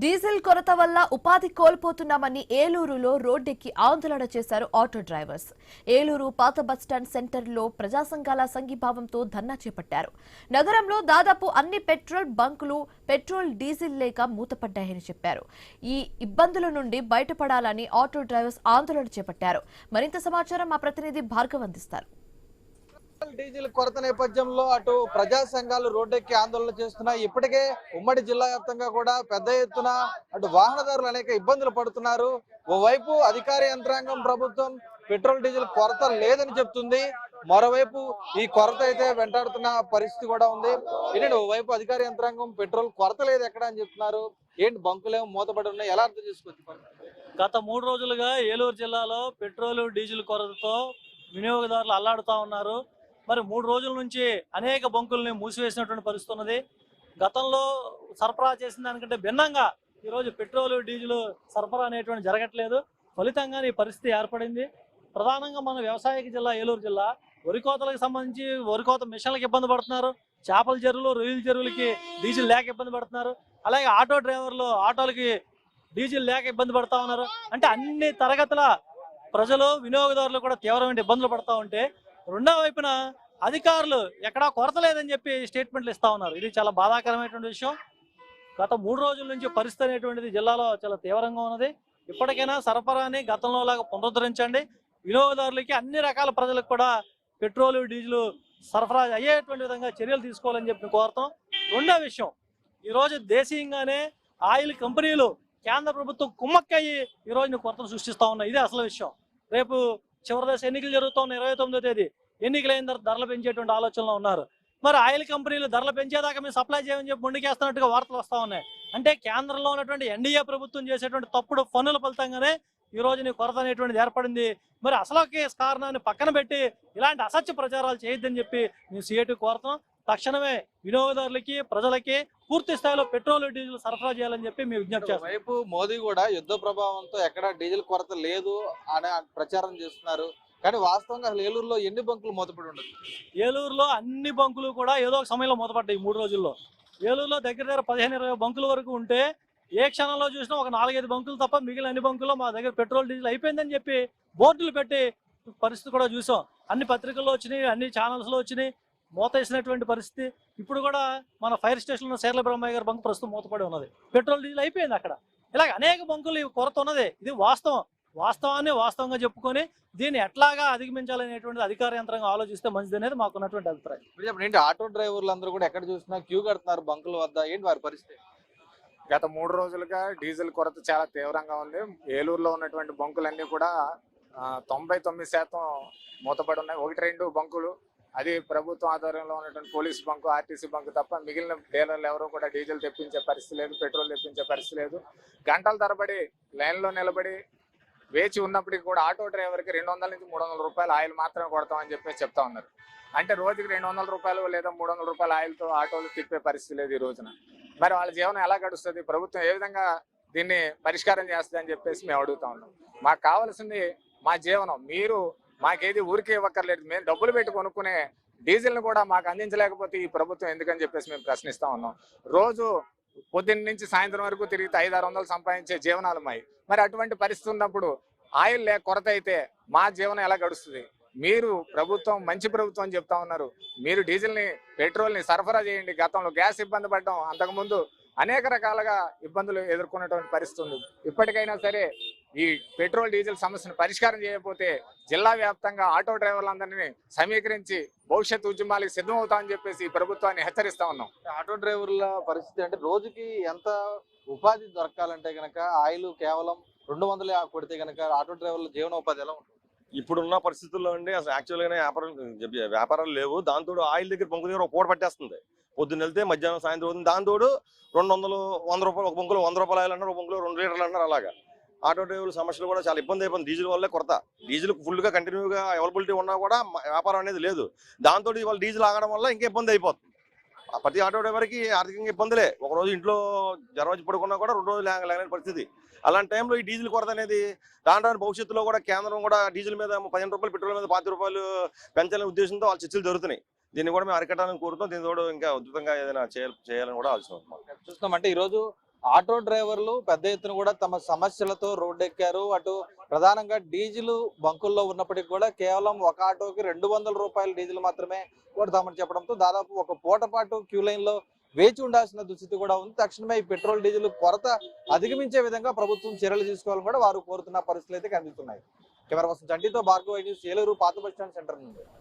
Diesel కొరత వల్ల ఉపాధి కోల్పోతున్నామని ఏలూరులో రోడ్డెక్కి ఆందోళన చేశారు ఆటో డ్రైవర్స్. ఏలూరు పాత బస్టాండ్ సెంటర్లో ప్రజా సంఘాల సంఘీభావంతో ధర్నా చేపట్టారు. నగరంలో దాదాపు అన్ని పెట్రోల్ బంకులు పెట్రోల్ డీజిల్ లేక మూతపడ్డాయని చెప్పారు. ఈ ఇబ్బందుల నుండి బయటపడాలని ఆటో డ్రైవర్స్ ఆందోళన చేపట్టారు. మరింత సమాచారం మా ప్రతినిధి భార్గవ్ అందిస్తారు. డీజిల్ కొరత నేపథ్యంలో అటు ప్రజా సంఘాలు రోడ్డెక్కి ఆందోళన చేస్తున్నాయి. ఇప్పటికే ఉమ్మడి జిల్లా వ్యాప్తంగా కూడా పెద్ద ఎత్తున అటు వాహనదారులు అనేక ఇబ్బందులు పడుతున్నారు. ఓవైపు అధికార యంత్రాంగం ప్రభుత్వం పెట్రోల్ డీజిల్ కొరత లేదని చెప్తుంది, మరోవైపు ఈ కొరత అయితే వెంటాడుతున్న పరిస్థితి కూడా ఉంది. ఏంటంటే ఓవైపు అధికార యంత్రాంగం పెట్రోల్ కొరత లేదు ఎక్కడ అని చెప్తున్నారు, ఏంటి బంకులేమో మూతపడి ఉన్నాయి, ఎలా అర్థం చేసుకోవచ్చు? గత 3 రోజులుగా ఏలూరు జిల్లాలో పెట్రోల్ డీజిల్ కొరతతో వినియోగదారులు అల్లాడుతూ ఉన్నారు. మరి 3 రోజుల నుంచి అనేక బంకుల్ని మూసివేసినటువంటి పరిస్థితి ఉన్నది. గతంలో సరఫరా చేసిన దానికంటే భిన్నంగా ఈరోజు పెట్రోల్ డీజిల్ సరఫరా అనేటువంటి జరగట్లేదు. ఫలితంగా ఈ పరిస్థితి ఏర్పడింది. ప్రధానంగా మన వ్యవసాయక జిల్లా ఏలూరు జిల్లా. వరి కోతలకు సంబంధించి వరి కోత మిషన్లకు ఇబ్బంది పడుతున్నారు. చేపల చెరువులు రొయ్యల చెరువులకి డీజిల్ లేక ఇబ్బంది పడుతున్నారు. అలాగే ఆటో డ్రైవర్లు ఆటోలకి డీజిల్ లేక ఇబ్బంది పడుతూ ఉన్నారు. అంటే అన్ని తరగతుల ప్రజలు వినియోగదారులు కూడా తీవ్రమైన ఇబ్బందులు పడుతూ ఉంటే, రెండో వైపున అధికారులు ఎక్కడా కొరత లేదని చెప్పి స్టేట్మెంట్లు ఇస్తా ఉన్నారు. ఇది చాలా బాధాకరమైనటువంటి విషయం. గత 3 రోజుల నుంచి పరిస్థితి అనేటువంటిది జిల్లాలో చాలా తీవ్రంగా ఉన్నది. ఇప్పటికైనా సరఫరాని గతంలో లాగా పునరుద్ధరించండి. వినియోగదారులకి అన్ని రకాల ప్రజలకు కూడా పెట్రోల్ డీజిల్ సరఫరా అయ్యేటువంటి విధంగా చర్యలు తీసుకోవాలని చెప్పి కోరుతాం. రెండో విషయం, ఈరోజు దేశీయంగానే ఆయిల్ కంపెనీలు కేంద్ర ప్రభుత్వం కుమ్మక్కయ్యి ఈరోజు కొరతను సృష్టిస్తూ ఉన్నాయి. ఇదే అసలు విషయం. రేపు చివరి దశ ఎన్నికలు జరుగుతున్న 29వ తేదీ ఎన్నికలైన తర్వాత ధరలు పెంచేటువంటి ఆలోచనలో ఉన్నారు. మరి ఆయిల్ కంపెనీలు ధరలు పెంచేదాకా మేము సప్లై చేయమని చెప్పి ముందుకేస్తున్నట్టుగా వార్తలు వస్తూ ఉన్నాయి. అంటే కేంద్రంలో ఉన్నటువంటి ఎన్డీఏ ప్రభుత్వం చేసేటువంటి తప్పుడు పన్నుల ఫలితంగానే ఈ రోజు కొరత అనేటువంటిది ఏర్పడింది. మరి అసలుకి కారణాన్ని పక్కన పెట్టి ఇలాంటి అసత్య ప్రచారాలు చేయొద్దని చెప్పి మేము సిఐటి కోరుతాం. తక్షణమే వినియోగదారులకి ప్రజలకి పూర్తి స్థాయిలో పెట్రోల్ డీజిల్ సరఫరా చేయాలని చెప్పి మేము విజ్ఞప్తి చేస్తాం. వైపు మోదీ కూడా యుద్ధ ప్రభావంతో ఎక్కడ డీజిల్ కొరత లేదు అనే ప్రచారం చేస్తున్నారు. కానీ వాస్తవంగా అసలు ఏలూరులో ఎన్ని బంకులు మూతపడి ఉండదు? ఏలూరులో అన్ని బంకులు కూడా ఏదో ఒక సమయంలో మూతపడ్డాయి. 3 రోజుల్లో ఏలూరులో దగ్గర 15-20 బంకుల వరకు ఉంటే, ఏ క్షణంలో చూసినా ఒక 4-5 బంకులు తప్ప మిగిలిన అన్ని బంకుల్లో మా దగ్గర పెట్రోల్ డీజిల్ అయిపోయిందని చెప్పి బోర్డులు పెట్టి పరిస్థితి కూడా చూసాం. అన్ని పత్రికల్లో వచ్చినాయి, అన్ని ఛానల్స్లో వచ్చినాయి. మూత వేసినటువంటి పరిస్థితి. ఇప్పుడు కూడా మన ఫైర్ స్టేషన్లో శేర్ల బ్రహ్మయ్య గారి బంకు ప్రస్తుతం మూతపడి ఉన్నది. పెట్రోల్ డీజిల్ అయిపోయింది అక్కడ. ఇలాగ అనేక బంకులు కొరత ఉన్నది. ఇది వాస్తవాన్ని వాస్తవంగా చెప్పుకొని దీన్ని ఎట్లాగా అధిగమించాలనేటువంటిది అధికార యంత్రంగా ఆలోచిస్తే మంచిది అనేది మాకున్నటువంటి అభిప్రాయం. ఏంటి ఆటో డ్రైవర్లు అందరూ కూడా ఎక్కడ చూసినా క్యూ కడుతున్నారు బంకుల వద్ద, ఏంటి వారి పరిస్థితి? గత 3 రోజులుగా డీజిల్ కొరత చాలా తీవ్రంగా ఉంది. ఏలూరులో ఉన్నటువంటి బంకులన్నీ కూడా 99% మూతపడి ఉన్నాయి. 1-2 బంకులు, అది ప్రభుత్వం ఆధ్వర్యంలో ఉన్నటువంటి పోలీస్ బంకు, ఆర్టీసీ బంకు తప్ప మిగిలిన డీలర్లు ఎవరూ కూడా డీజిల్ తెప్పించే పరిస్థితి లేదు, పెట్రోల్ తెప్పించే పరిస్థితి లేదు. గంటల తరబడి లైన్లో నిలబడి వేచి ఉన్నప్పటికీ కూడా ఆటో డ్రైవర్కి 200 నుంచి 300 రూపాయలు ఆయిల్ మాత్రమే కొడతామని చెప్పి చెప్తా ఉన్నారు. అంటే రోజుకి 200 రూపాయలు లేదా 300 రూపాయల ఆయిల్తో ఆటోలు తిప్పే పరిస్థితి లేదు ఈ రోజున. మరి వాళ్ళ జీవనం ఎలా గడుస్తుంది? ప్రభుత్వం ఏ విధంగా దీన్ని పరిష్కారం చేస్తుంది అని చెప్పేసి మేము అడుగుతా ఉన్నాం. మాకు కావాల్సింది మా జీవనం. మీరు మాకేది ఊరికే ఇవ్వక్కర్లేదు. మేము డబ్బులు పెట్టి కొనుక్కునే డీజిల్ని కూడా మాకు అందించలేకపోతే ఈ ప్రభుత్వం ఎందుకని చెప్పేసి మేము ప్రశ్నిస్తా ఉన్నాం. రోజు పొద్దున్న నుంచి సాయంత్రం వరకు తిరిగితే 500-600 సంపాదించే జీవనాలు మాయి. మరి అటువంటి పరిస్థితి ఉన్నప్పుడు ఆయిల్ కొరత అయితే మా జీవనం ఎలా గడుస్తుంది? మీరు ప్రభుత్వం మంచి ప్రభుత్వం అని చెప్తా ఉన్నారు. మీరు డీజిల్ని పెట్రోల్ని సరఫరా చేయండి. గతంలో గ్యాస్ ఇబ్బంది పడ్డాం, అంతకుముందు అనేక రకాలుగా ఇబ్బందులు ఎదుర్కొన్నటువంటి పరిస్థితి ఉంది. ఇప్పటికైనా సరే ఈ పెట్రోల్ డీజిల్ సమస్యను పరిష్కారం చేయకపోతే జిల్లా వ్యాప్తంగా ఆటో డ్రైవర్లందరినీ సమీకరించి భవిష్యత్ ఉద్యమాలకు సిద్ధమవుతామని చెప్పేసి ప్రభుత్వాన్ని హెచ్చరిస్తా ఉన్నాం. ఆటో డ్రైవర్ల పరిస్థితి అంటే రోజుకి ఎంత ఉపాధి దొరకాలంటే కనుక ఆయిల్ కేవలం 200 కొడితే కనుక ఆటో డ్రైవర్ల జీవనోపాధి ఎలా ఉంటుంది? ఇప్పుడున్న పరిస్థితుల్లో అండి అసలు యాక్చువల్గానే వ్యాపారాలు లేవు. దాంతో ఆయిల్ దగ్గర బంకు దగ్గర ఒక పూట పట్టేస్తుంది. పొద్దున్న వెళ్తే మధ్యాహ్నం సాయంత్రం అవుతుంది. దాంతో 200-100 రూపాయలు, ఒక బంకులో 100 రూపాయలు ఆయిల్ అన్నారు, ఒక బంకులో 2 లీటర్లు అన్నారు. అలాగా ఆటో డ్రైవర్ల సమస్యలు కూడా చాలా ఇబ్బంది అయిపోయింది. డీజిల్ వల్లే కొరత. డీజిల్ ఫుల్గా కంటిన్యూగా అవైలబిలిటీ ఉన్నా కూడా వ్యాపారం అనేది లేదు. దాంతో ఇవాళ డీజిల్ ఆగడం వల్ల ఇంకా ఇబ్బంది అయిపోతుంది. ప్రతి ఆటో డ్రైవర్కి ఆర్థికంగా ఇబ్బందులే. ఒకరోజు ఇంట్లో జ్వరం వచ్చి పడుకున్నా కూడా 2 రోజులు లేని పరిస్థితి. అలాంటి టైంలో ఈ డీజిల్ కొరత అనేది రాను భవిష్యత్తులో కూడా కేంద్రం కూడా డీజిల్ మీద 15 రూపాయలు, పెట్రోల్ మీద 50 రూపాయలు పెంచాలనే ఉద్దేశంతో వాళ్ళు చర్చలు జరుగుతున్నాయి. దీన్ని కూడా మేము అరికట్టాలని కోరుతాం. దీని కూడా ఇంకా ఉధృతంగా ఏదైనా చేయాలని కూడా ఆలోచన. చూస్తామంటే ఈరోజు ఆటో డ్రైవర్లు పెద్ద ఎత్తున కూడా తమ సమస్యలతో రోడ్డెక్కారు. అటు ప్రధానంగా డీజిల్ బంకుల్లో ఉన్నప్పటికీ కూడా కేవలం ఒక ఆటోకి 200 రూపాయల డీజిల్ మాత్రమే కొడతామని చెప్పడంతో దాదాపు ఒక పూట పాటు క్యూ లైన్ లో వేచి ఉండాల్సిన దుస్థితి కూడా ఉంది. తక్షణమే ఈ పెట్రోల్ డీజిల్ కొరత అధిగమించే విధంగా ప్రభుత్వం చర్యలు తీసుకోవాలని కూడా వారు కోరుతున్న పరిస్థితులు అయితే కనిపిస్తున్నాయి. కెమెరా పర్సన్ చంటితో భార్గవ న్యూస్, ఏలూరు పాత బస్టాండ్ సెంటర్ నుండి.